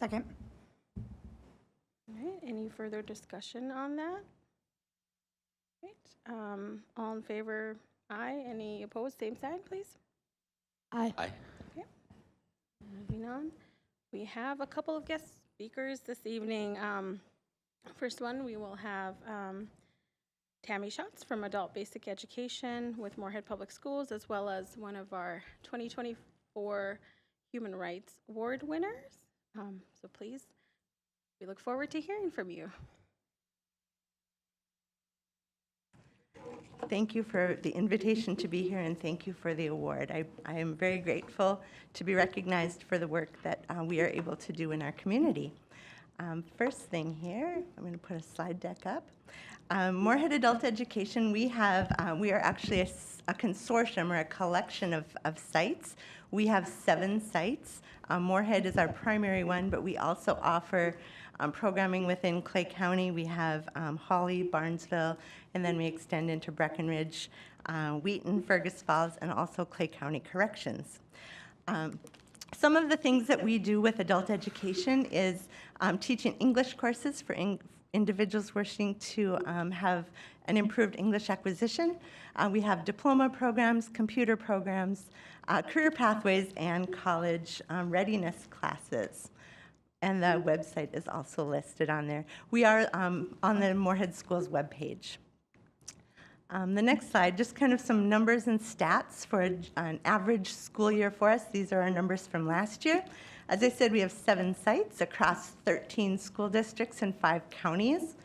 Second. All right, any further discussion on that? Right, all in favor, aye. Any opposed, same sign, please. Aye. Aye. Okay, moving on. We have a couple of guest speakers this evening. First one, we will have Tammy Schatz from Adult Basic Education with Moorhead Public Schools, as well as one of our 2024 Human Rights Award winners. So please, we look forward to hearing from you. Thank you for the invitation to be here, and thank you for the award. I am very grateful to be recognized for the work that we are able to do in our community. First thing here, I'm going to put a slide deck up. Moorhead Adult Education, we are actually a consortium or a collection of sites. We have 7 sites. Moorhead is our primary one, but we also offer programming within Clay County. We have Hawley, Barnesville, and then we extend into Breckenridge, Wheaton, Fergus Falls, and also Clay County Corrections. Some of the things that we do with adult education is teaching English courses for individuals wishing to have an improved English acquisition. We have diploma programs, computer programs, career pathways, and college readiness classes. And the website is also listed on there. We are on the Moorhead Schools webpage. The next slide, just kind of some numbers and stats for an average school year for us. These are our numbers from last year. As I said, we have 7 sites across 13 school districts and 5 counties.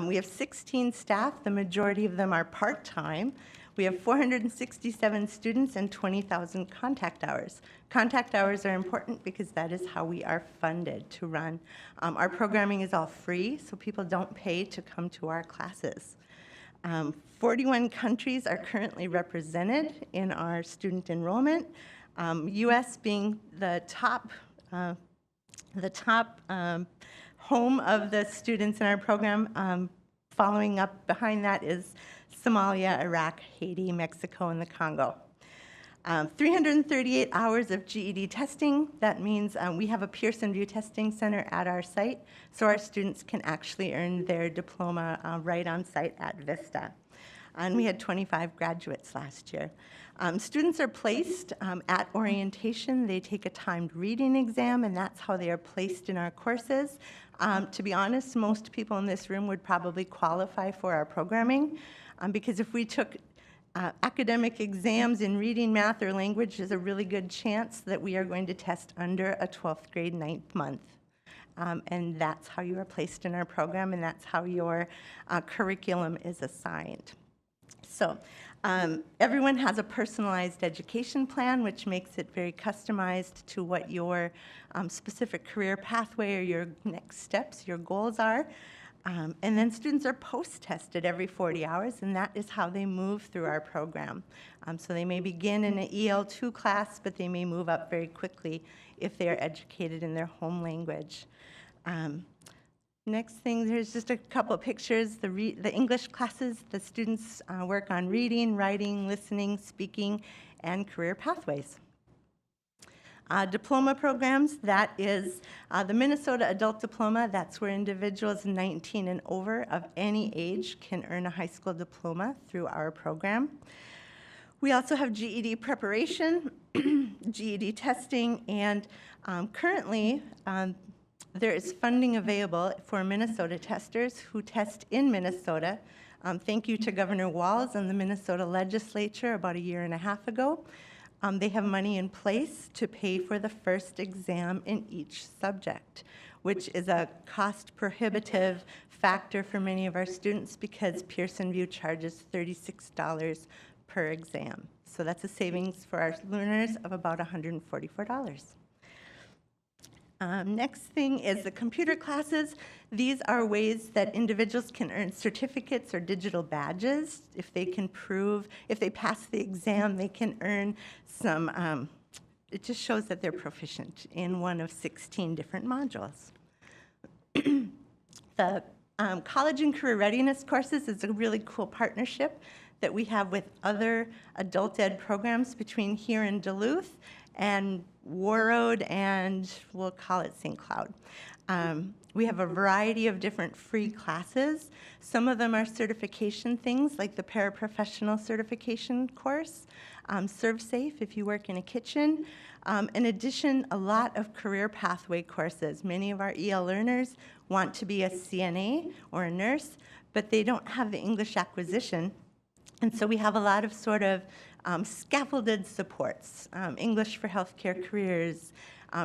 We have 16 staff. The majority of them are part-time. We have 467 students and 20,000 contact hours. Contact hours are important because that is how we are funded to run. Our programming is all free, so people don't pay to come to our classes. 41 countries are currently represented in our student enrollment, U.S. being the top home of the students in our program. Following up behind that is Somalia, Iraq, Haiti, Mexico, and the Congo. 338 hours of GED testing. That means we have a Pearson VUE testing center at our site, so our students can actually earn their diploma right on site at Vista. And we had 25 graduates last year. Students are placed at orientation. They take a timed reading exam, and that's how they are placed in our courses. To be honest, most people in this room would probably qualify for our programming, because if we took academic exams in reading, math, or language, there's a really good chance that we are going to test under a 12th grade 9th month. And that's how you are placed in our program, and that's how your curriculum is assigned. So everyone has a personalized education plan, which makes it very customized to what your specific career pathway or your next steps, your goals are. And then students are post-tested every 40 hours, and that is how they move through our program. So they may begin in an EL2 class, but they may move up very quickly if they are educated in their home language. Next thing, there's just a couple of pictures. The English classes, the students work on reading, writing, listening, speaking, and career pathways. Diploma programs, that is the Minnesota Adult Diploma. That's where individuals 19 and over of any age can earn a high school diploma through our program. We also have GED preparation, GED testing, and currently there is funding available for Minnesota testers who test in Minnesota. Thank you to Governor Walz and the Minnesota legislature about a year and a half ago. They have money in place to pay for the first exam in each subject, which is a cost-prohibitive factor for many of our students because Pearson VUE charges $36 per exam. So that's a savings for our learners of about $144. Next thing is the computer classes. These are ways that individuals can earn certificates or digital badges. If they can prove, if they pass the exam, they can earn some, it just shows that they're proficient in one of 16 different modules. The college and career readiness courses is a really cool partnership that we have with other adult ed programs between here and Duluth and Warroad, and we'll call it St. Cloud. We have a variety of different free classes. Some of them are certification things, like the paraprofessional certification course, Serve Safe if you work in a kitchen. In addition, a lot of career pathway courses. Many of our EL learners want to be a CNA or a nurse, but they don't have the English acquisition. And so we have a lot of sort of scaffolded supports, English for healthcare careers,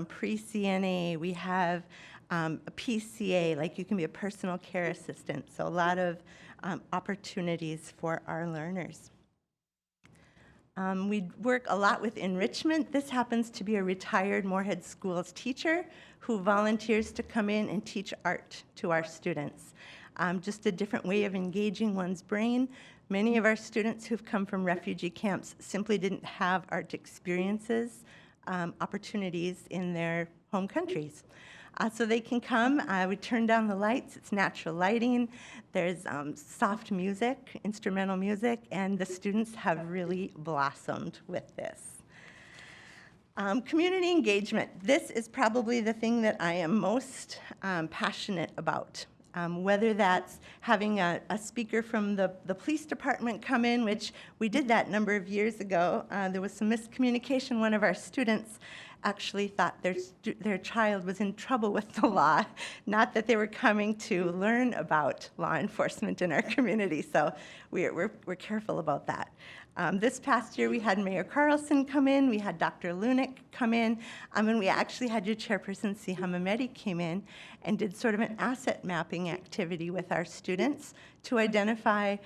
pre-CNA. We have a PCA, like you can be a personal care assistant. So a lot of opportunities for our learners. We work a lot with enrichment. This happens to be a retired Moorhead Schools teacher who volunteers to come in and teach art to our students. Just a different way of engaging one's brain. Many of our students who've come from refugee camps simply didn't have art experiences, opportunities in their home countries. So they can come. We turn down the lights. It's natural lighting. There's soft music, instrumental music, and the students have really blossomed with this. Community engagement. This is probably the thing that I am most passionate about. Whether that's having a speaker from the police department come in, which we did that a number of years ago. There was some miscommunication. One of our students actually thought their child was in trouble with the law, not that they were coming to learn about law enforcement in our community. So we're careful about that. This past year, we had Mayor Carlson come in, we had Dr. Lunick come in, and we actually had your chairperson, Siha Mehmeti, came in and did sort of an asset mapping activity with our students to identify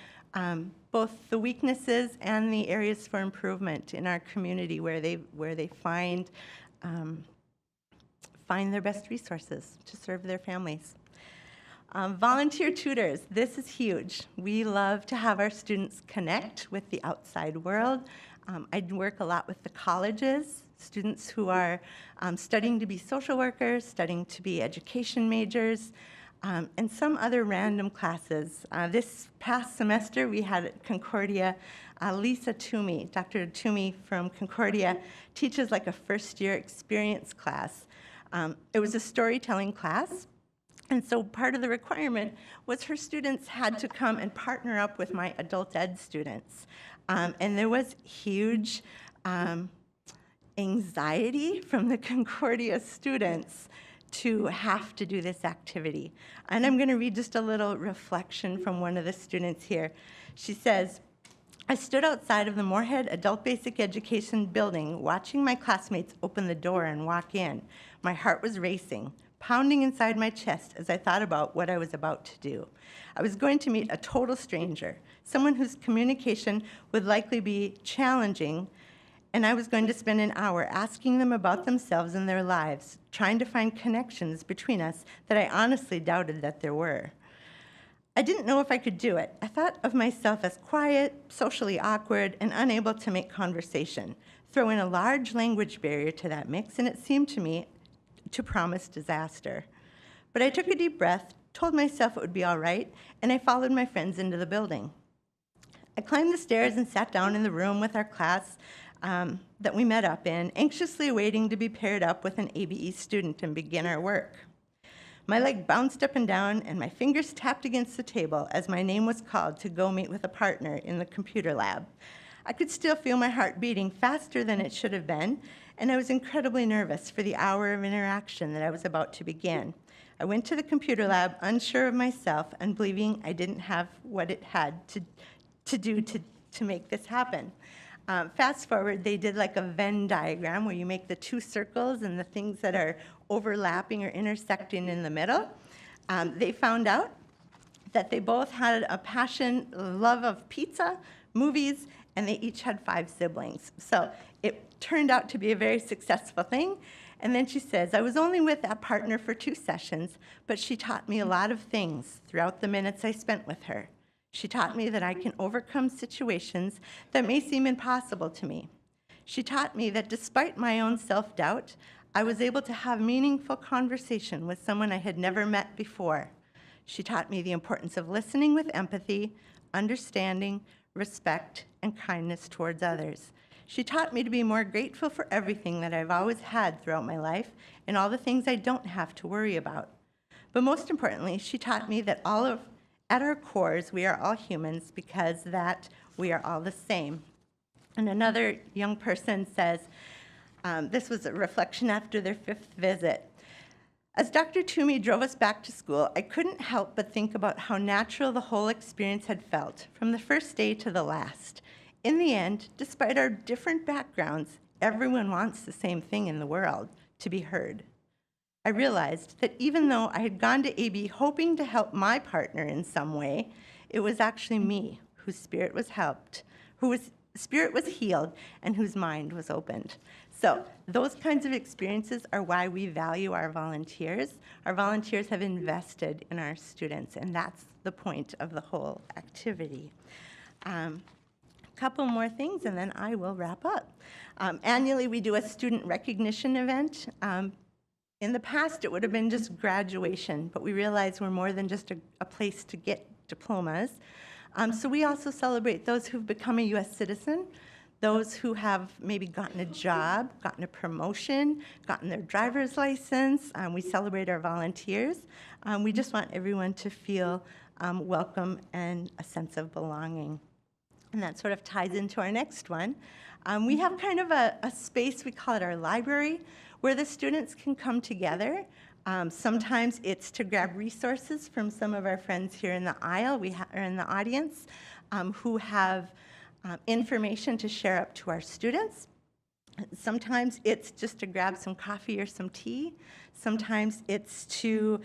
both the weaknesses and the areas for improvement in our community where they find their best resources to serve their families. Volunteer tutors, this is huge. We love to have our students connect with the outside world. I work a lot with the colleges, students who are studying to be social workers, studying to be education majors, and some other random classes. This past semester, we had at Concordia, Lisa Toomey, Dr. Toomey from Concordia, teaches like a first-year experience class. It was a storytelling class. And so part of the requirement was her students had to come and partner up with my adult ed students. And there was huge anxiety from the Concordia students to have to do this activity. And I'm going to read just a little reflection from one of the students here. She says, I stood outside of the Moorhead Adult Basic Education building watching my classmates open the door and walk in. My heart was racing, pounding inside my chest as I thought about what I was about to do. I was going to meet a total stranger, someone whose communication would likely be challenging, and I was going to spend an hour asking them about themselves and their lives, trying to find connections between us that I honestly doubted that there were. I didn't know if I could do it. I thought of myself as quiet, socially awkward, and unable to make conversation. Throw in a large language barrier to that mix, and it seemed to me to promise disaster. But I took a deep breath, told myself it would be all right, and I followed my friends into the building. I climbed the stairs and sat down in the room with our class that we met up in, anxiously waiting to be paired up with an ABE student and begin our work. My leg bounced up and down, and my fingers tapped against the table as my name was called to go meet with a partner in the computer lab. I could still feel my heart beating faster than it should have been, and I was incredibly nervous for the hour of interaction that I was about to begin. I went to the computer lab, unsure of myself and believing I didn't have what it had to do to make this happen. Fast forward, they did like a Venn diagram where you make the two circles and the things that are overlapping or intersecting in the middle. They found out that they both had a passion, love of pizza, movies, and they each had 5 siblings. So it turned out to be a very successful thing. And then she says, I was only with that partner for 2 sessions, but she taught me a lot of things throughout the minutes I spent with her. She taught me that I can overcome situations that may seem impossible to me. She taught me that despite my own self-doubt, I was able to have meaningful conversation with someone I had never met before. She taught me the importance of listening with empathy, understanding, respect, and kindness towards others. She taught me to be more grateful for everything that I've always had throughout my life and all the things I don't have to worry about. But most importantly, she taught me that at our cores, we are all humans because that we are all the same. And another young person says, this was a reflection after their 5th visit. As Dr. Toomey drove us back to school, I couldn't help but think about how natural the whole experience had felt, from the first day to the last. In the end, despite our different backgrounds, everyone wants the same thing in the world, to be heard. I realized that even though I had gone to AB hoping to help my partner in some way, it was actually me whose spirit was helped, whose spirit was healed, and whose mind was opened. So those kinds of experiences are why we value our volunteers. Our volunteers have invested in our students, and that's the point of the whole activity. A couple more things, and then I will wrap up. Annually, we do a student recognition event. In the past, it would have been just graduation, but we realize we're more than just a place to get diplomas. So we also celebrate those who've become a U.S. citizen, those who have maybe gotten a job, gotten a promotion, gotten their driver's license. We celebrate our volunteers. We just want everyone to feel welcome and a sense of belonging. And that sort of ties into our next one. We have kind of a space, we call it our library, where the students can come together. Sometimes it's to grab resources from some of our friends here in the aisle, or in the audience, who have information to share up to our students. Sometimes it's just to grab some coffee or some tea. Sometimes it's to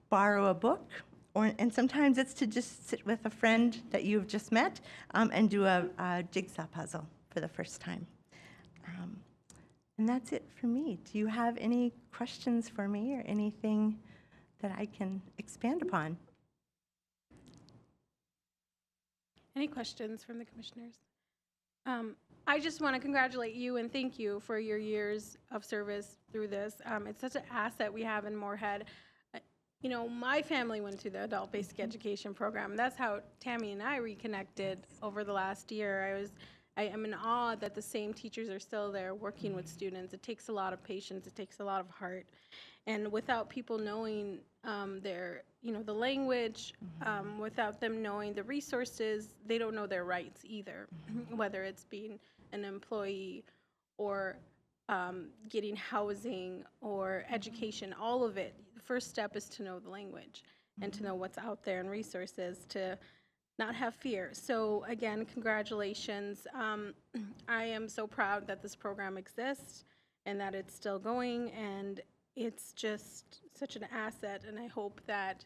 borrow a book. And sometimes it's to just sit with a friend that you've just met and do a jigsaw puzzle for the first time. And that's it for me. Do you have any questions for me or anything that I can expand upon? Any questions from the commissioners? I just want to congratulate you and thank you for your years of service through this. It's such an asset we have in Moorhead. You know, my family went through the adult basic education program. That's how Tammy and I reconnected over the last year. I am in awe that the same teachers are still there working with students. It takes a lot of patience. It takes a lot of heart. And without people knowing the language, without them knowing the resources, they don't know their rights either, whether it's being an employee or getting housing or education, all of it. The first step is to know the language and to know what's out there and resources to not have fear. So again, congratulations. I am so proud that this program exists and that it's still going, and it's just such an asset, and I hope that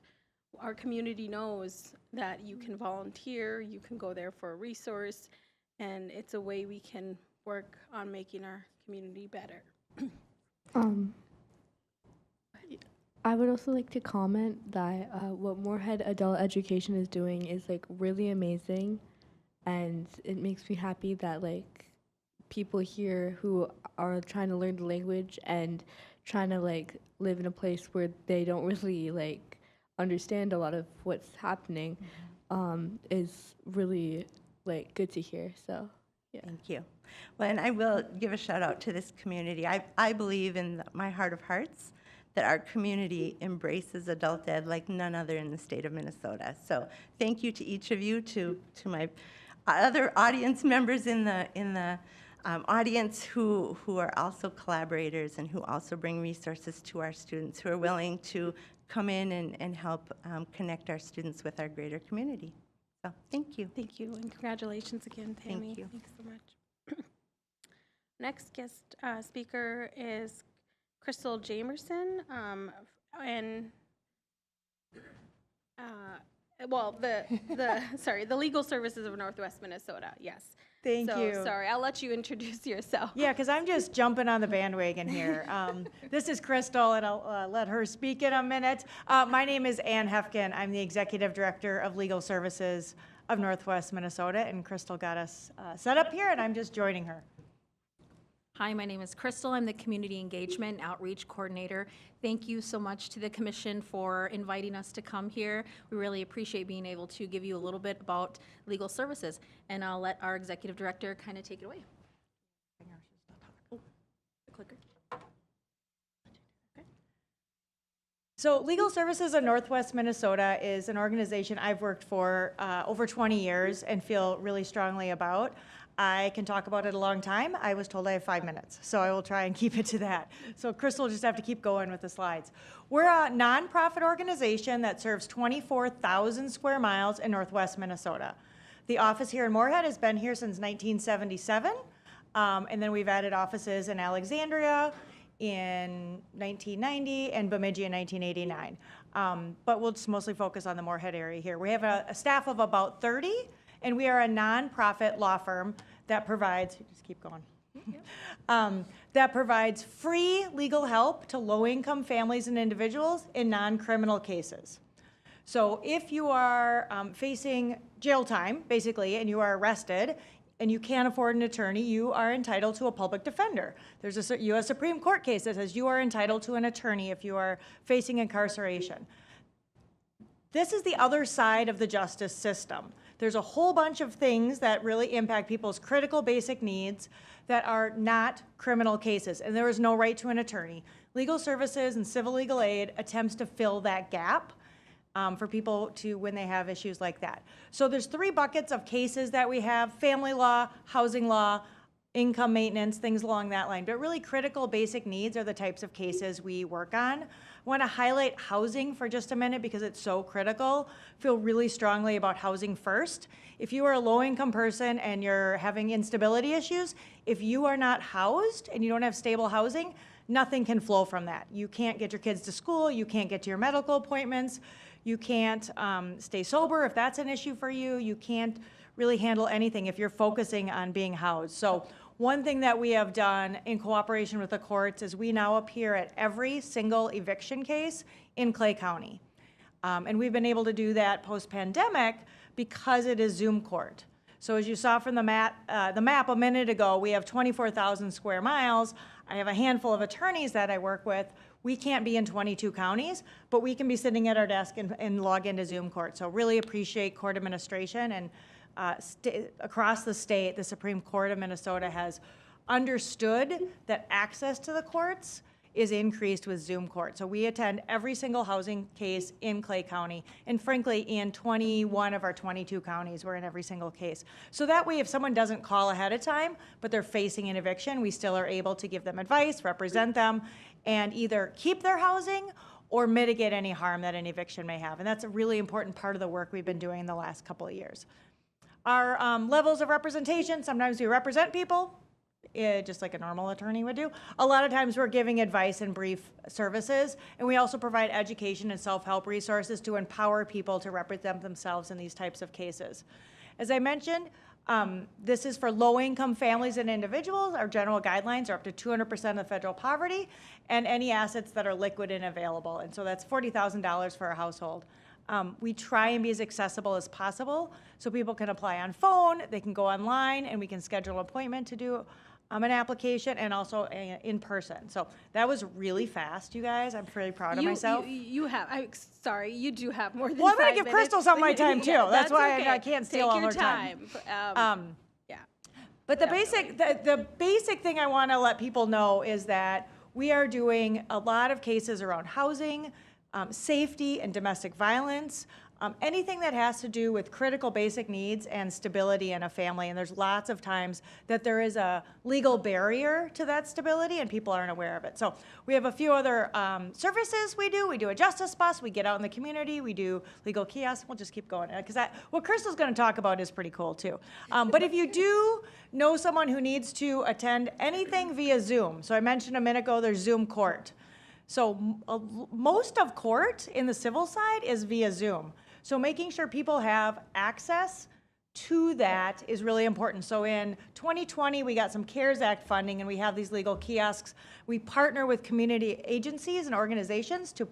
our community knows that you can volunteer, you can go there for a resource, and it's a way we can work on making our community better. I would also like to comment that what Moorhead Adult Education is doing is like really amazing, and it makes me happy that like people here who are trying to learn the language and trying to like live in a place where they don't really like understand a lot of what's happening is really like good to hear. So yeah. Thank you. Well, and I will give a shout out to this community. I believe in my heart of hearts that our community embraces adult ed like none other in the state of Minnesota. So thank you to each of you, to my other audience members in the audience who are also collaborators and who also bring resources to our students, who are willing to come in and help connect our students with our greater community. So thank you. Thank you, and congratulations again, Tammy. Thank you. Thanks so much. Next guest speaker is Crystal Jamerson, the Legal Services of Northwest Minnesota. Yes. Thank you. Sorry, I'll let you introduce yourself. Yeah, because I'm just jumping on the bandwagon here. This is Crystal, and I'll let her speak in a minute. My name is Ann Hefkin. I'm the Executive Director of Legal Services of Northwest Minnesota, and Crystal got us set up here, and I'm just joining her. Hi, my name is Crystal. I'm the Community Engagement and Outreach Coordinator. Thank you so much to the Commission for inviting us to come here. We really appreciate being able to give you a little bit about legal services, and I'll let our Executive Director kind of take it away. Oh, the clicker. So Legal Services of Northwest Minnesota is an organization I've worked for over 20 years and feel really strongly about. I can talk about it a long time. I was told I have 5 minutes, so I will try and keep it to that. So Crystal will just have to keep going with the slides. We're a nonprofit organization that serves 24,000 square miles in Northwest Minnesota. The office here in Moorhead has been here since 1977, and then we've added offices in Alexandria in 1990 and Bemidji in 1989. But we'll just mostly focus on the Moorhead area here. We have a staff of about 30, and we are a nonprofit law firm that provides, just keep going, that provides free legal help to low-income families and individuals in non-criminal cases. So if you are facing jail time, basically, and you are arrested, and you can't afford an attorney, you are entitled to a public defender. There's a U.S. Supreme Court case that says you are entitled to an attorney if you are facing incarceration. This is the other side of the justice system. There's a whole bunch of things that really impact people's critical basic needs that are not criminal cases, and there is no right to an attorney. Legal services and civil legal aid attempts to fill that gap for people to when they have issues like that. So there's 3 buckets of cases that we have: family law, housing law, income maintenance, things along that line. But really critical basic needs are the types of cases we work on. I want to highlight housing for just a minute because it's so critical. Feel really strongly about housing first. If you are a low-income person and you're having instability issues, if you are not housed and you don't have stable housing, nothing can flow from that. You can't get your kids to school, you can't get to your medical appointments, you can't stay sober if that's an issue for you, you can't really handle anything if you're focusing on being housed. So one thing that we have done in cooperation with the courts is we now appear at every single eviction case in Clay County. And we've been able to do that post-pandemic because it is Zoom court. So as you saw from the map a minute ago, we have 24,000 square miles. I have a handful of attorneys that I work with. We can't be in 22 counties, but we can be sitting at our desk and log into Zoom court. So really appreciate court administration, and across the state, the Supreme Court of Minnesota has understood that access to the courts is increased with Zoom court. So we attend every single housing case in Clay County, and frankly, in 21 of our 22 counties, we're in every single case. So that way, if someone doesn't call ahead of time, but they're facing an eviction, we still are able to give them advice, represent them, and either keep their housing or mitigate any harm that an eviction may have. And that's a really important part of the work we've been doing in the last couple of years. Our levels of representation, sometimes we represent people, just like a normal attorney would do. A lot of times we're giving advice and brief services, and we also provide education and self-help resources to empower people to represent themselves in these types of cases. As I mentioned, this is for low-income families and individuals. Our general guidelines are up to 200% of federal poverty and any assets that are liquid and available, and so that's $40,000 for a household. We try and be as accessible as possible so people can apply on phone, they can go online, and we can schedule an appointment to do an application, and also in person. So that was really fast, you guys. I'm pretty proud of myself. You have, sorry, you do have more than Well, I'm 5 going to give minutes. Crystal some of my time, too. Yeah, that's why okay. I can't steal all her time. Yeah. But the basic thing I want to let people know is that we are doing a lot of cases around housing, safety, and domestic violence, anything that has to do with critical basic needs and stability in a family. And there's lots of times that there is a legal barrier to that stability and people aren't aware of it. So we have a few other services we do. We do a justice bus. We get out in the community. We do legal kiosks. We'll just keep going because what Crystal's going to talk about is pretty cool too. But if you do know someone who needs to attend anything via Zoom, so I mentioned a minute ago there's Zoom court. So most of court in the civil side is via Zoom. So making sure people have access to that is really important. So in 2020, we got some CARES Act funding, and we have these legal kiosks. We partner with community agencies and organizations to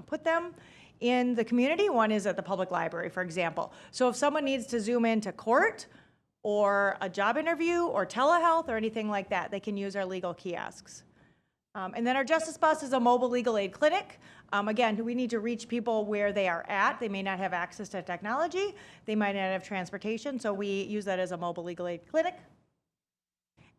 put them in the community. One is at the public library, for example. So if someone needs to Zoom into court or a job interview or telehealth or anything like that, they can use our legal kiosks. And then our Justice Bus is a mobile legal aid clinic. Again, we need to reach people where they are at. They may not have access to technology. They might not have transportation, so we use that as a mobile legal aid clinic.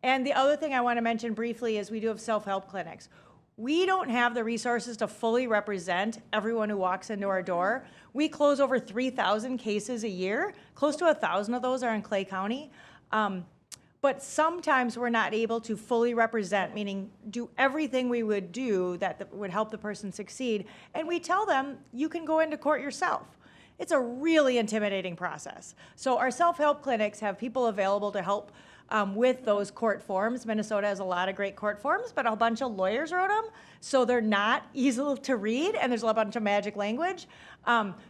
And the other thing I want to mention briefly is we do have self-help clinics. We don't have the resources to fully represent everyone who walks into our door. We close over 3,000 cases a year. Close to 1,000 of those are in Clay County. But sometimes we're not able to fully represent, meaning do everything we would do that would help the person succeed. And we tell them, you can go into court yourself. It's a really intimidating process. So our self-help clinics have people available to help with those court forms. Minnesota has a lot of great court forms, but a bunch of lawyers wrote them, so they're not easy to read, and there's a bunch of magic language.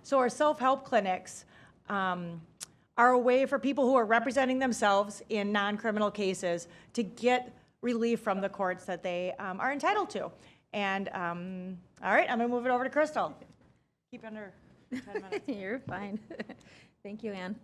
So our self-help clinics are a way for people who are representing themselves in non-criminal cases to get relief from the courts that they are entitled to. And all right, I'm gonna move it over to Crystal. Keep under 10 minutes. You're fine. Thank you, Ann.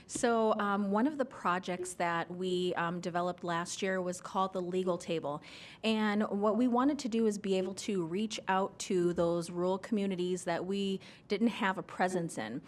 So one of the projects that we developed last year was called the Legal Table. And what we wanted to do is be able to reach out to those rural communities that we didn't have a presence in.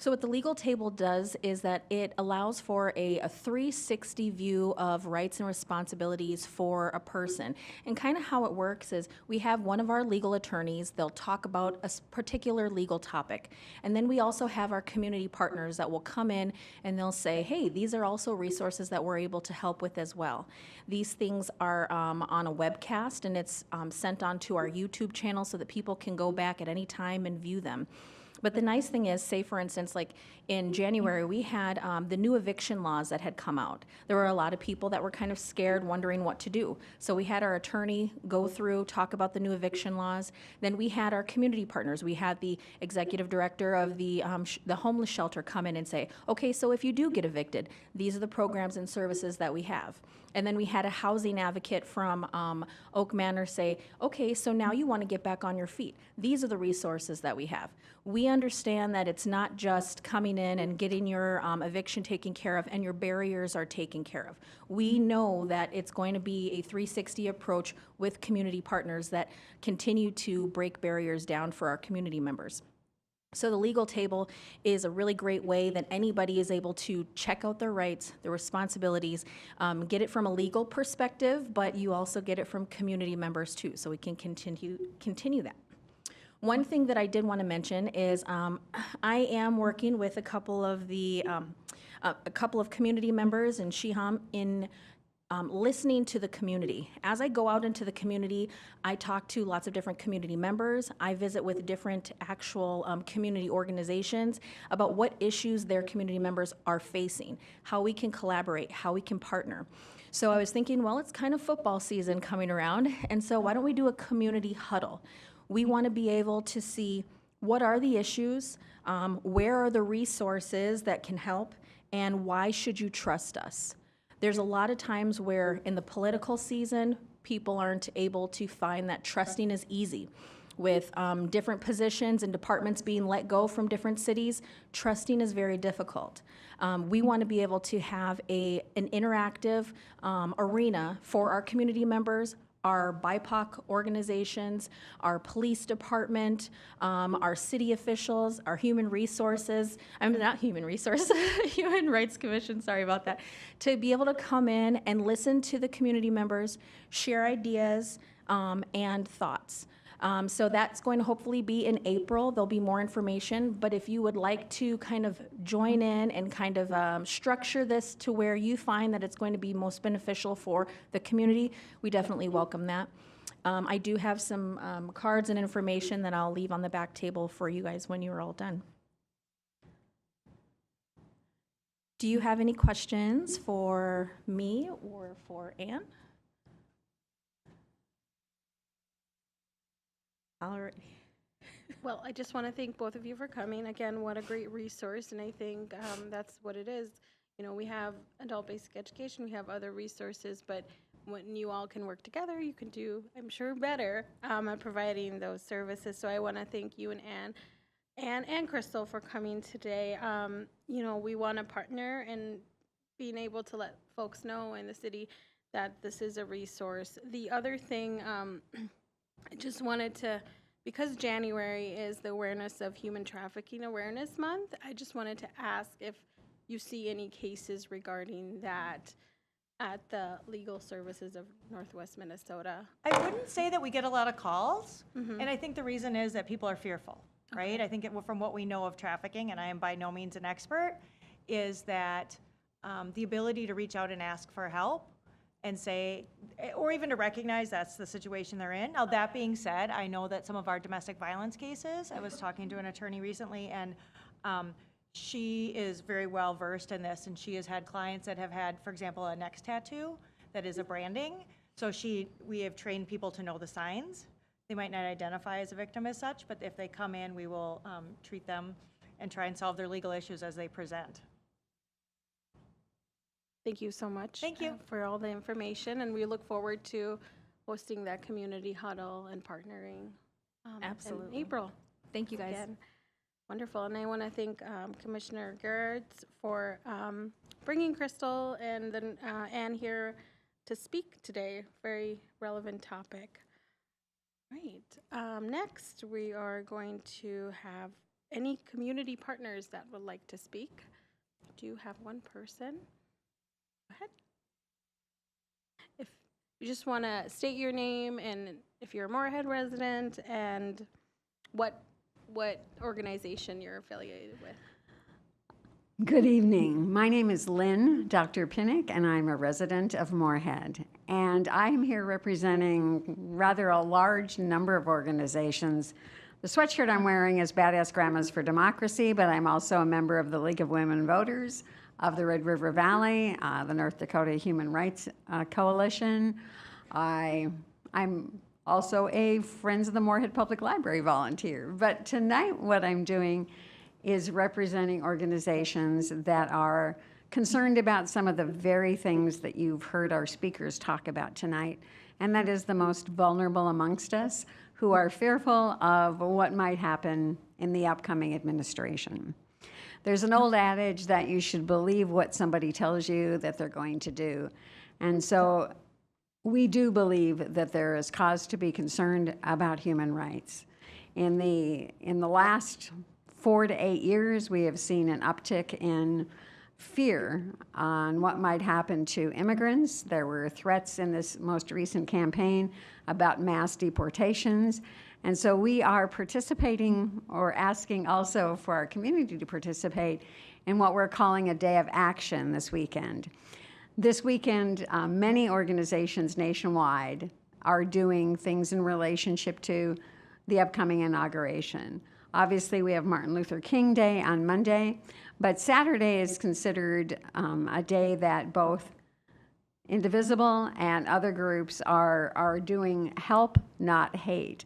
So what the Legal Table does is that it allows for a 360 view of rights and responsibilities for a person. And kind of how it works is we have one of our legal attorneys, they'll talk about a particular legal topic. And then we also have our community partners that will come in and they'll say, hey, these are also resources that we're able to help with as well. These things are on a webcast and it's sent onto our YouTube channel so that people can go back at any time and view them. But the nice thing is, say for instance, like in January, we had the new eviction laws that had come out. There were a lot of people that were kind of scared, wondering what to do. So we had our attorney go through, talk about the new eviction laws. Then we had our community partners. We had the executive director of the homeless shelter come in and say, okay, so if you do get evicted, these are the programs and services that we have. And then we had a housing advocate from Oak Manor say, okay, so now you want to get back on your feet. These are the resources that we have. We understand that it's not just coming in and getting your eviction taken care of and your barriers are taken care of. We know that it's going to be a 360 approach with community partners that continue to break barriers down for our community members. So the Legal Table is a really great way that anybody is able to check out their rights, their responsibilities, get it from a legal perspective, but you also get it from community members too, so we can continue that. One thing that I did want to mention is I am working with a couple of community members in Shiham in listening to the community. As I go out into the community, I talk to lots of different community members. I visit with different actual community organizations about what issues their community members are facing, how we can collaborate, how we can partner. So I was thinking, well, it's kind of football season coming around, and so why don't we do a community huddle? We want to be able to see what are the issues, where are the resources that can help, and why should you trust us? There's a lot of times where in the political season, people aren't able to find that trusting is easy. With different positions and departments being let go from different cities, trusting is very difficult. We want to be able to have an interactive arena for our community members, our BIPOC organizations, our police department, our city officials, our human resources, human rights commission, sorry about that, to be able to come in and listen to the community members, share ideas and thoughts. So that's going to hopefully be in April. There'll be more information, but if you would like to kind of join in and kind of structure this to where you find that it's going to be most beneficial for the community, we definitely welcome that. I do have some cards and information that I'll leave on the back table for you guys when you're all done. Do you have any questions for me or for Ann? All right. Well, I just want to thank both of you for coming. Again, what a great resource, and I think that's what it is. You know, we have adult basic education, we have other resources, but when you all can work together, you can do, I'm sure, better at providing those services. So I want to thank you and Ann and Crystal for coming today. You know, we want to partner and being able to let folks know in the city that this is a resource. The other thing, I just wanted to, because January is the Awareness of Human Trafficking Awareness Month, I just wanted to ask if you see any cases regarding that at the Legal Services of Northwest Minnesota. I wouldn't say that we get a lot of calls, and I think the reason is that people are fearful, right? I think from what we know of trafficking, and I am by no means an expert, is that the ability to reach out and ask for help and say, or even to recognize that's the situation they're in. Now, that being said, I know that some of our domestic violence cases, I was talking to an attorney recently, and she is very well versed in this, and she has had clients that have had, for example, a neck tattoo that is a branding. So we have trained people to know the signs. They might not identify as a victim as such, but if they come in, we will treat them and try and solve their legal issues as they present. Thank you so much. Thank you. For all the information, and we look forward to hosting that community huddle and partnering Absolutely. in April. Thank you, guys. Again. Wonderful, and I want to thank Commissioner Gerrits for bringing Crystal and then Anne here to speak today. Very relevant topic. Right. Next, we are going to have any community partners that would like to speak. Do you have one person? Go ahead. If you just want to state your name and if you're a Moorhead resident and what organization you're affiliated with. Good evening. My name is Lynn Dr. Pinnock, and I'm a resident of Moorhead. And I'm here representing rather a large number of organizations. The sweatshirt I'm wearing is Badass Grandmas for Democracy, but I'm also a member of the League of Women Voters, of the Red River Valley, the North Dakota Human Rights Coalition. I'm also a Friends of the Moorhead Public Library volunteer. But tonight what I'm doing is representing organizations that are concerned about some of the very things that you've heard our speakers talk about tonight, and that is the most vulnerable amongst us who are fearful of what might happen in the upcoming administration. There's an old adage that you should believe what somebody tells you that they're going to do. And so we do believe that there is cause to be concerned about human rights. In the last 4 to 8 years, we have seen an uptick in fear on what might happen to immigrants. There were threats in this most recent campaign about mass deportations. And so we are participating, or asking also for our community to participate, in what we're calling a day of action this weekend. This weekend, many organizations nationwide are doing things in relationship to the upcoming inauguration. Obviously, we have Martin Luther King Day on Monday, but Saturday is considered a day that both Indivisible and other groups are doing help, not hate.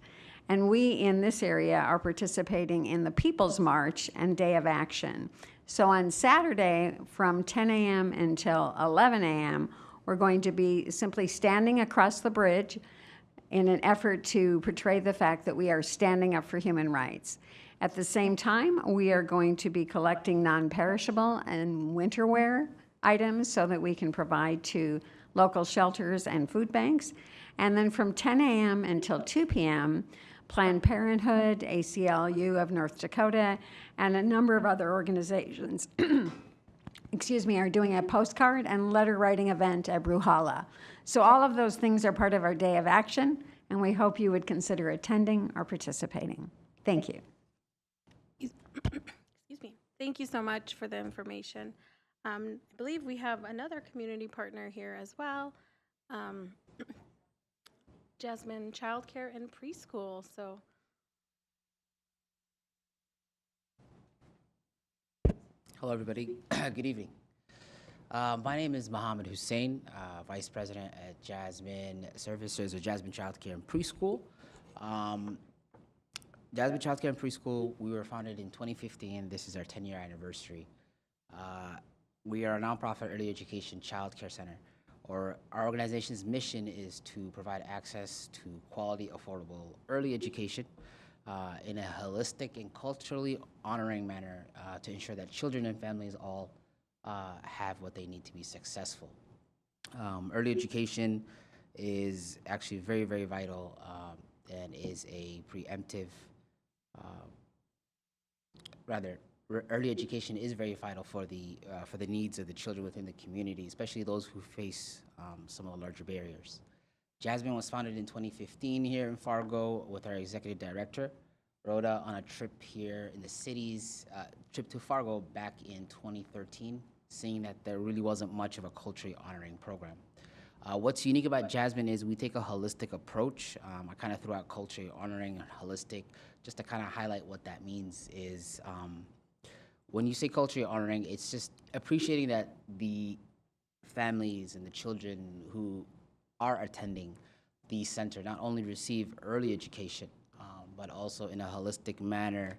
And we in this area are participating in the People's March and Day of Action. So on Saturday from 10 a.m. until 11 a.m., we're going to be simply standing across the bridge in an effort to portray the fact that we are standing up for human rights. At the same time, we are going to be collecting non-perishable and winter wear items so that we can provide to local shelters and food banks. And then from 10 a.m. until 2 p.m., Planned Parenthood, ACLU of North Dakota, and a number of other organizations are doing a postcard and letter writing event at Bruhala. So all of those things are part of our day of action, and we hope you would consider attending or participating. Thank you. Excuse me. Thank you so much for the information. I believe we have another community partner here as well. Jasmine Childcare and Preschool. So, hello, everybody. Good evening. My name is Mohammed Hussein, Vice President at Jasmine Services or Jasmine Childcare and Preschool. Jasmine Childcare and Preschool, we were founded in 2015. This is our 10-year anniversary. We are a nonprofit early education child care center. Our organization's mission is to provide access to quality, affordable early education in a holistic and culturally honoring manner to ensure that children and families all have what they need to be successful. Early education is actually very, very vital and is a preemptive, uh, rather, early education is very vital for the needs of the children within the community, especially those who face some of the larger barriers. Jasmine was founded in 2015 here in Fargo with our executive director, Rhoda, on a trip here in the cities, trip to Fargo back in 2013, seeing that there really wasn't much of a culturally honoring program. What's unique about Jasmine is we take a holistic approach. I kind of threw out culturally honoring and holistic just to kind of highlight what that means is when you say culturally honoring, it's just appreciating that the families and the children who are attending the center not only receive early education, but also in a holistic manner,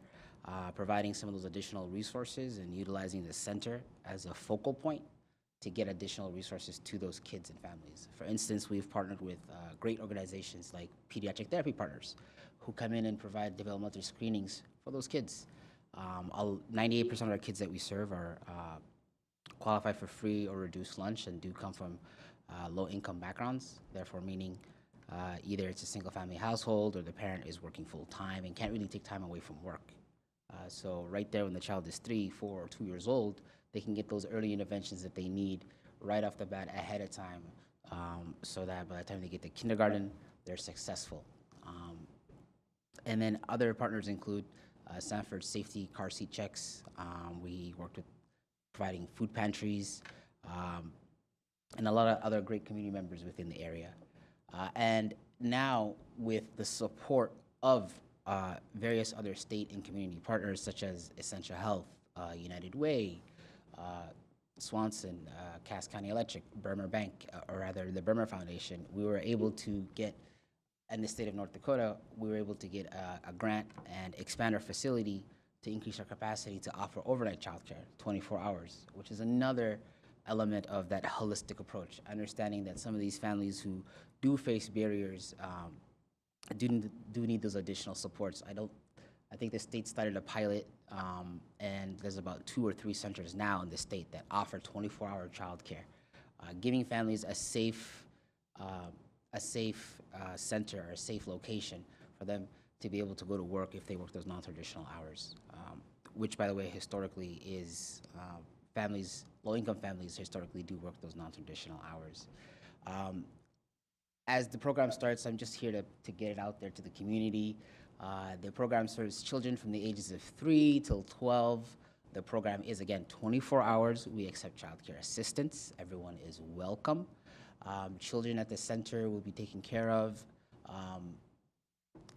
providing some of those additional resources and utilizing the center as a focal point to get additional resources to those kids and families. For instance, we've partnered with great organizations like Pediatric Therapy Partners, who come in and provide developmental screenings for those kids. 98% of our kids that we serve are qualify for free or reduced lunch and do come from low-income backgrounds, therefore meaning either it's a single-family household or the parent is working full-time and can't really take time away from work. So right there when the child is 3, 4, or 2 years old, they can get those early interventions that they need right off the bat ahead of time so that by the time they get to kindergarten, they're successful. And then other partners include Sanford Safety Car Seat Checks. We worked with providing food pantries, and a lot of other great community members within the area. And now with the support of various other state and community partners such as Essential Health, United Way, Swanson, Cass County Electric, Bremer Bank, or rather the Bremer Foundation, we were able to get, in the state of North Dakota, we were able to get a grant and expand our facility to increase our capacity to offer overnight childcare, 24 hours, which is another element of that holistic approach, understanding that some of these families who do face barriers do need those additional supports. I think the state started a pilot, and there's about 2 or 3 centers now in the state that offer 24-hour childcare, giving families a safe center or a safe location for them to be able to go to work if they work those non-traditional hours, which, by the way, historically is families, low-income families historically do work those non-traditional hours. As the program starts, I'm just here to get it out there to the community. The program serves children from the ages of 3 till 12. The program is, again, 24 hours. We accept child care assistance. Everyone is welcome. Children at the center will be taken care of,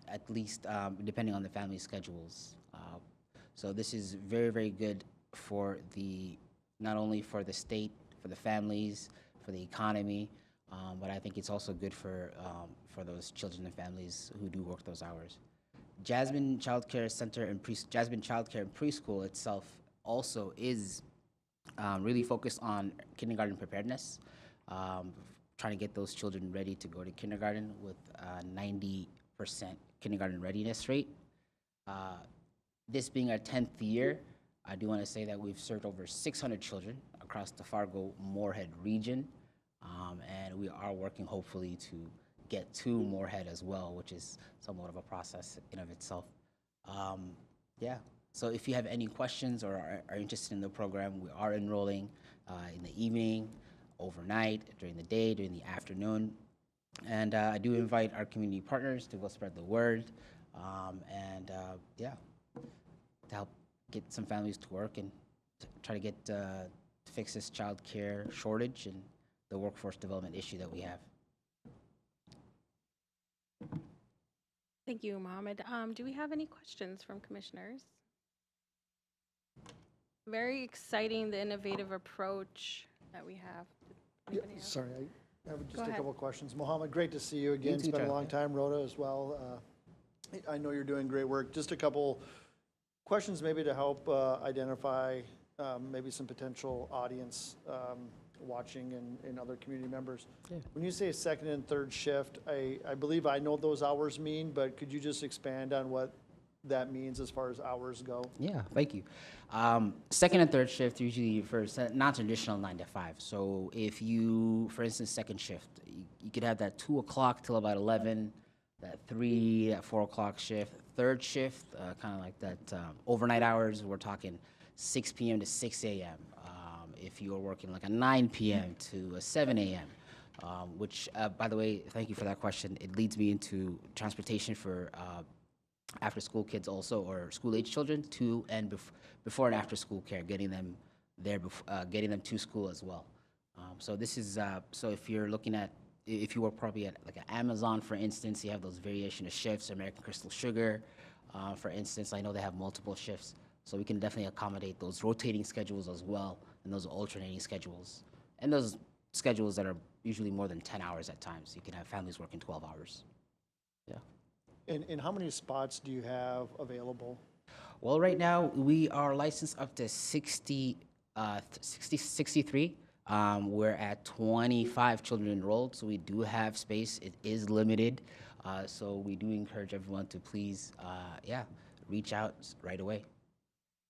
at least depending on the family schedules. So this is very, very good for not only for the state, for the families, for the economy, but I think it's also good for those children and families who do work those hours. Jasmine Child Care Center and Jasmine Child Care and Preschool itself also is really focused on kindergarten preparedness, trying to get those children ready to go to kindergarten with a 90% kindergarten readiness rate. This being our 10th year, I do want to say that we've served over 600 children across the Fargo-Moorhead region, and we are working hopefully to get to Moorhead as well, which is somewhat of a process in of itself. Yeah, so if you have any questions or are interested in the program, we are enrolling in the evening, overnight, during the day, during the afternoon. And I do invite our community partners to go spread the word yeah, to help get some families to work and try to get to fix this child care shortage and the workforce development issue that we have. Thank you, Mohammed. Do we have any questions from commissioners? Very exciting, the innovative approach that we have. Yeah, Anybody else? sorry, I have just a ahead. couple of questions. Mohammed, great to see you again. It's too, been a Tyler. long time. Rhoda as well. I know you're doing great work. Just a couple questions maybe to help identify maybe some potential audience watching and other community members. Yeah. When you say second and third shift, I believe I know what those hours mean, but could you just expand on what that means as far as hours go? Yeah, thank you. Second and third shift usually for non-traditional 9 to 5. So if you, for instance, second shift, you could have that 2 o'clock till about 11, that 3, that 4 o'clock shift. Third shift, kind of like that overnight hours, we're talking 6 p.m. to 6 a.m. If you are working like a 9 p.m. to a 7 a.m. Which, by the way, thank you for that question. It leads me into transportation for after-school kids also, or school-age children, to and before and after-school care, getting them there, getting them to school as well. So this is so if you're looking at, if you work probably at like an Amazon, for instance, you have those variation of shifts. American Crystal Sugar, for instance, I know they have multiple shifts, so we can definitely accommodate those rotating schedules as well, and those alternating schedules, and those schedules that are usually more than 10 hours at times. You can have families working 12 hours. Yeah. And how many spots do you have available? Well, right now we are licensed up to 63. We're at 25 children enrolled, so we do have space. It is limited, so we do encourage everyone to please, reach out right away.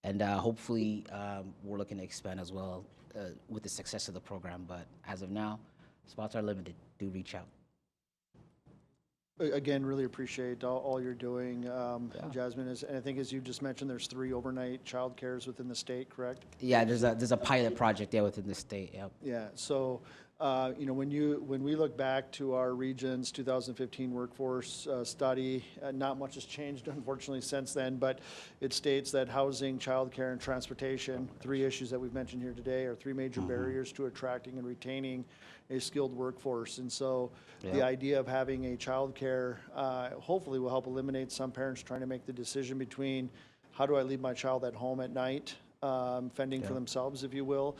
And hopefully, we're looking to expand as well with the success of the program. But as of now, spots are limited. Do reach out. Again, really appreciate all you're doing, Jasmine. And I think as you just mentioned, there's 3 overnight child cares within the state, correct? Yeah, there's a pilot project there within the state. Yep. Yeah, so, when we look back to our region's 2015 workforce study, not much has changed unfortunately since then, but it states that housing, childcare, and transportation, 3 issues that we've mentioned here today, are 3 major barriers to attracting and retaining a skilled workforce. And so the idea of having a childcare hopefully will help eliminate some parents trying to make the decision between how do I leave my child at home at night, fending for themselves, if you will,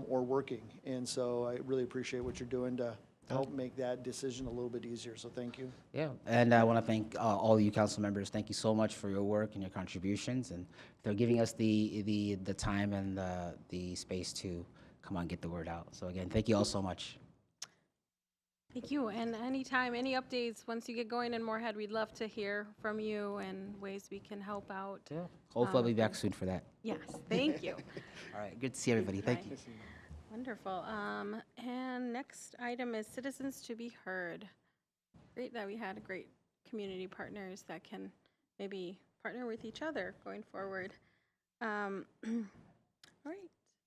or working. And so I really appreciate what you're doing to help make that decision a little bit easier. So thank you. Yeah, and I want to thank all of you council members. Thank you so much for your work and your contributions, and for giving us the time and the space to come on, get the word out. So again, thank you all so much. Thank you. And anytime, any updates, once you get going in Moorhead, we'd love to hear from you and ways we can help out. Yeah. Hopefully I'll be back soon for that. Yes, thank you. All right, good to see everybody. Thank you. Wonderful. And next item is citizens to be heard. Great that we had great community partners that can maybe partner with each other going forward. All right,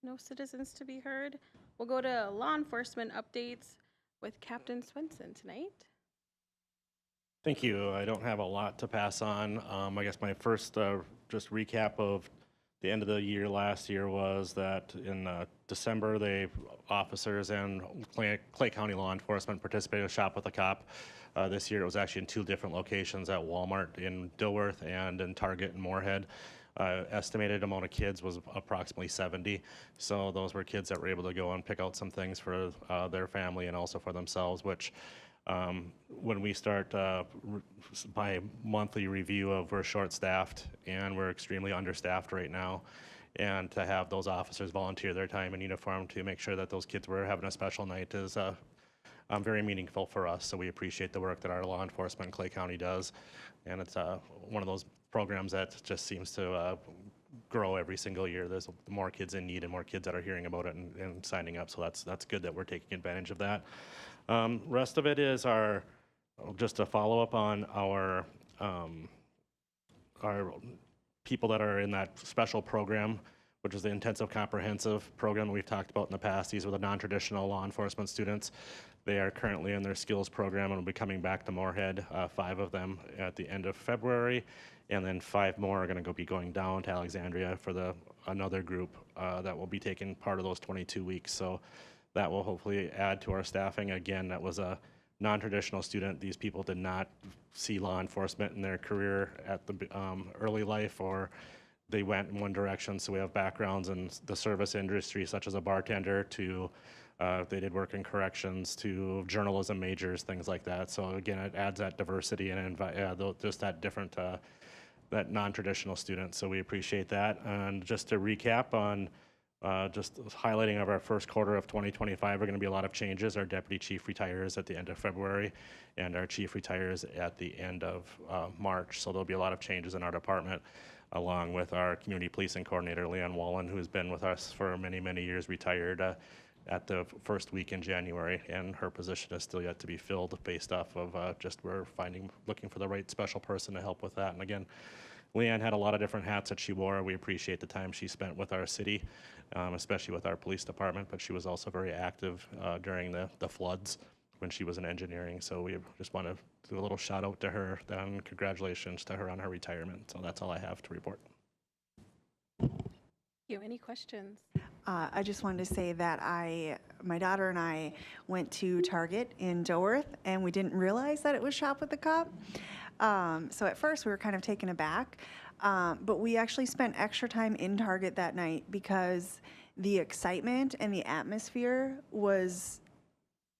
no citizens to be heard. We'll go to law enforcement updates with Captain Swenson tonight. Thank you. I don't have a lot to pass on. I guess my first just recap of the end of the year last year was that in December, officers and Clay County law enforcement participated in Shop with a Cop. This year it was actually in 2 different locations, at Walmart in Dilworth and in Target in Moorhead. Estimated amount of kids was approximately 70. So those were kids that were able to go and pick out some things for their family and also for themselves, which when we start by monthly review of, we're short-staffed and we're extremely understaffed right now. And to have those officers volunteer their time in uniform to make sure that those kids were having a special night is very meaningful for us. So we appreciate the work that our law enforcement in Clay County does. And it's one of those programs that just seems to grow every single year. There's more kids in need and more kids that are hearing about it and signing up. So that's good that we're taking advantage of that. Rest of it is just a follow up on our people that are in that special program, which is the intensive comprehensive program that we've talked about in the past. These are the non-traditional law enforcement students. They are currently in their skills program and will be coming back to Moorhead, 5 of them at the end of February, and then 5 more are going to be going down to Alexandria for another group that will be taking part of those 22 weeks. So that will hopefully add to our staffing. Again, that was a non-traditional student. These people did not see law enforcement in their career at the early life, or they went in one direction. So we have backgrounds in the service industry, such as a bartender, to they did work in corrections, to journalism majors, things like that. So again, it adds that diversity and just that different, that non-traditional student. So we appreciate that. And just to recap on Just highlighting of our first quarter of 2025 are going to be a lot of changes. Our deputy chief retires at the end of February, and our chief retires at the end of March. So there'll be a lot of changes in our department, along with our community policing coordinator, Leanne Wallen, who's been with us for many, many years, retired at the first week in January, and her position is still yet to be filled based off of just we're looking for the right special person to help with that. And again, Leanne had a lot of different hats that she wore. We appreciate the time she spent with our city, especially with our police department, but she was also very active during the floods when she was in engineering. So we just want to do a little shout out to her, then congratulations to her on her retirement. So that's all I have to report. You any questions? I just wanted to say that my daughter and I went to Target in Dilworth, and we didn't realize that it was Shop with the Cop. So at first we were kind of taken aback, but we actually spent extra time in Target that night because the excitement and the atmosphere was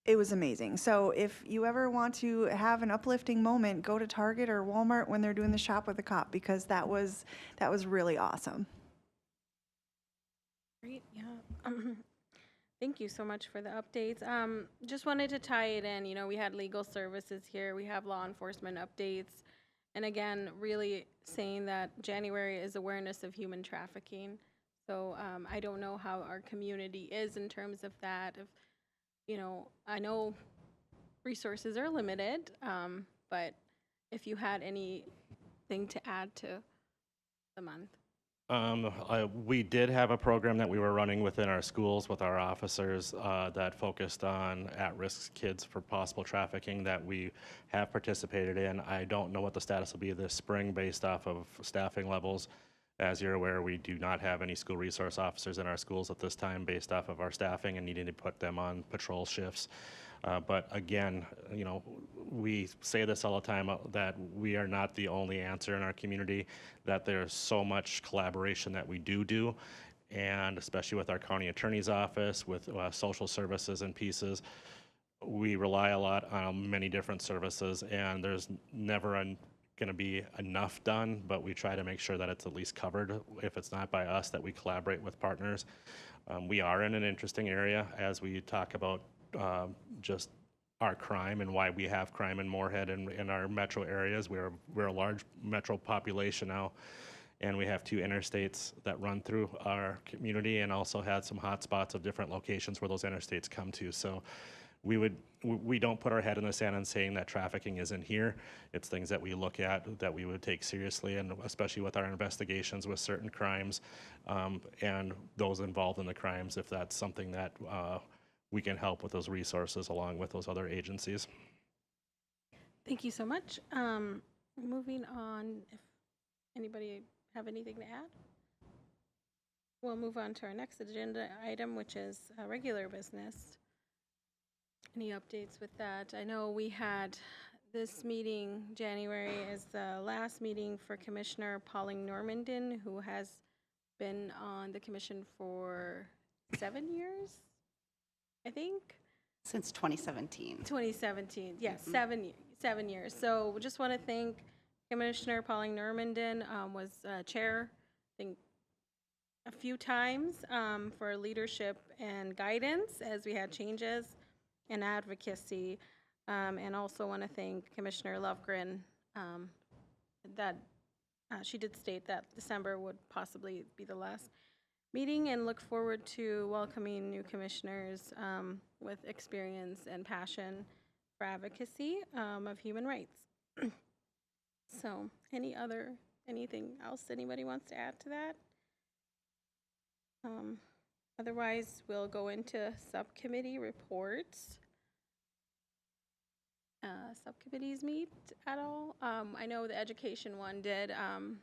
amazing. So if you ever want to have an uplifting moment, go to Target or Walmart when they're doing the Shop with the Cop, because that was really awesome. Great, yeah. Thank you so much for the updates. Just wanted to tie it in. You know, we had legal services here, we have law enforcement updates, and again, really saying that January is awareness of human trafficking. So I don't know how our community is in terms of that. If, you know, I know resources are limited, but if you had anything to add to the month. We did have a program that we were running within our schools with our officers that focused on at-risk kids for possible trafficking that we have participated in. I don't know what the status will be this spring based off of staffing levels. As you're aware, we do not have any school resource officers in our schools at this time based off of our staffing and needing to put them on patrol shifts. But again, you know, we say this all the time that we are not the only answer in our community, that there's so much collaboration that we do, and especially with our county attorney's office, with social services and pieces, we rely a lot on many different services, and there's never going to be enough done, but we try to make sure that it's at least covered. If it's not by us, that we collaborate with partners. We are in an interesting area as we talk about just our crime and why we have crime in Moorhead and in our metro areas. We're a large metro population now, and we have 2 interstates that run through our community, and also had some hot spots of different locations where those interstates come to. So we don't put our head in the sand and saying that trafficking isn't here. It's things that we look at that we would take seriously, and especially with our investigations with certain crimes and those involved in the crimes, if that's something that we can help with those resources along with those other agencies. Thank you so much. Moving on, if anybody have anything to add? We'll move on to our next agenda item, which is regular business. Any updates with that? I know we had this meeting, January is the last meeting for Commissioner Pauline Normandin, who has been on the commission for 7 years, I think. Since 2017. 2017, yes, 7 years. So we just want to thank Commissioner Pauline Normandin, was chair, I think, a few times for leadership and guidance as we had changes and advocacy. And also want to thank Commissioner Lovegren that she did state that December would possibly be the last meeting, and look forward to welcoming new commissioners with experience and passion for advocacy of human rights. So anything else anybody wants to add to that? Otherwise, we'll go into subcommittee reports. Subcommittees meet at all? I know the education one did.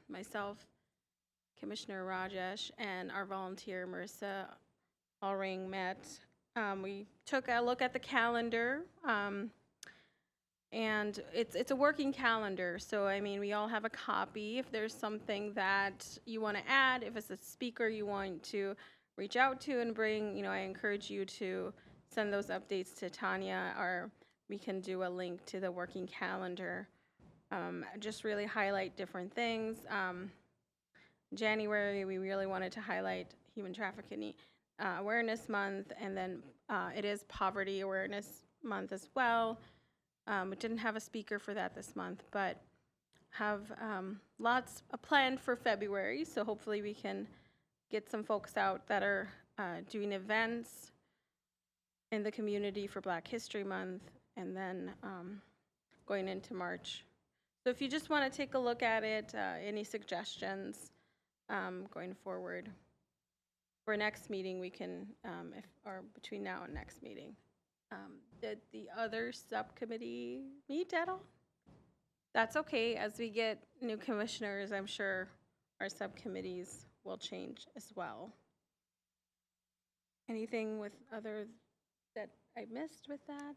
Myself, Commissioner Rajesh, and our volunteer Marissa Allring met. We took a look at the calendar, and it's a working calendar. So I mean, we all have a copy. If there's something that you want to add, if it's a speaker you want to reach out to and bring, I encourage you to send those updates to Tanya, or we can do a link to the working calendar. Just really highlight different things. January, we really wanted to highlight Human Trafficking Awareness Month, and then it is Poverty Awareness Month as well. We didn't have a speaker for that this month, but have lots planned for February, so hopefully we can get some folks out that are doing events in the community for Black History Month, and then going into March. So if you just want to take a look at it, any suggestions going forward. For next meeting, we can, or between now and next meeting. Did the other subcommittee meet at all? That's okay. As we get new commissioners, I'm sure our subcommittees will change as well. Anything with other that I missed with that?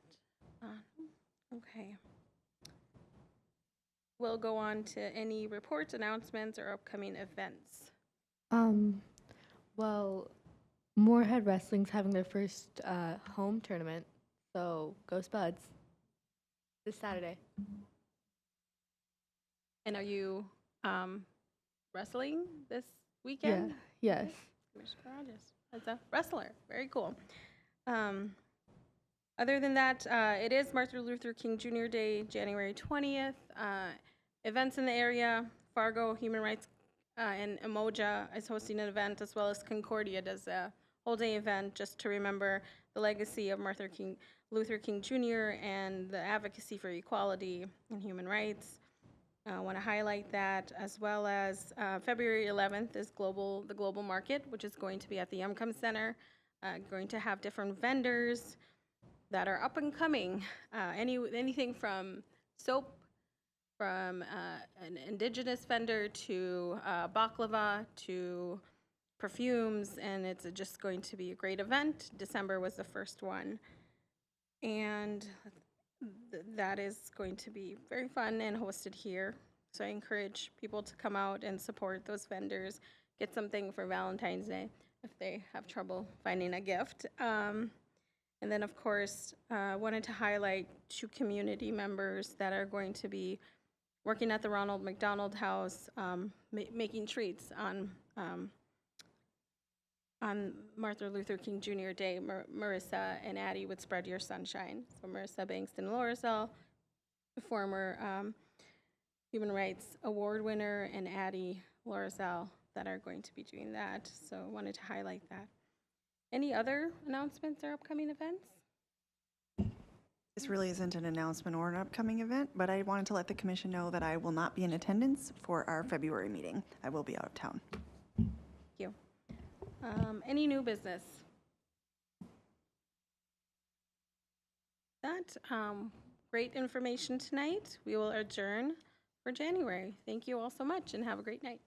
Okay. We'll go on to any reports, announcements, or upcoming events. Well, Moorhead Wrestling's having their first home tournament, so go Spuds this Saturday. And are you wrestling this weekend? Yeah. Yes. Commissioner Rogers, as a wrestler. Very cool. Other than that, it is Martin Luther King Jr. Day, January 20th. Events in the area, Fargo Human Rights and Umoja is hosting an event, as well as Concordia does a whole-day event just to remember the legacy of Martin Luther King Jr. and the advocacy for equality and human rights. I want to highlight that, as well as February 11th is the Global Market, which is going to be at the Umcom Center, going to have different vendors that are up and coming, anything from soap, from an indigenous vendor to baklava to perfumes, and it's just going to be a great event. December was the first one, and that is going to be very fun and hosted here. So I encourage people to come out and support those vendors, get something for Valentine's Day if they have trouble finding a gift. And then, of course, wanted to highlight 2 community members that are going to be working at the Ronald McDonald House, making treats on Martin Luther King Jr. Day. Marissa and Addie would Spread Your Sunshine. So Marissa Bankston Lorisell, the former Human Rights Award winner, and Addie Lorisell that are going to be doing that. So I wanted to highlight that. Any other announcements or upcoming events? This really isn't an announcement or an upcoming event, but I wanted to let the commission know that I will not be in attendance for our February meeting. I will be out of town. Thank you. Any new business? That great information tonight. We will adjourn for January. Thank you all so much and have a great night.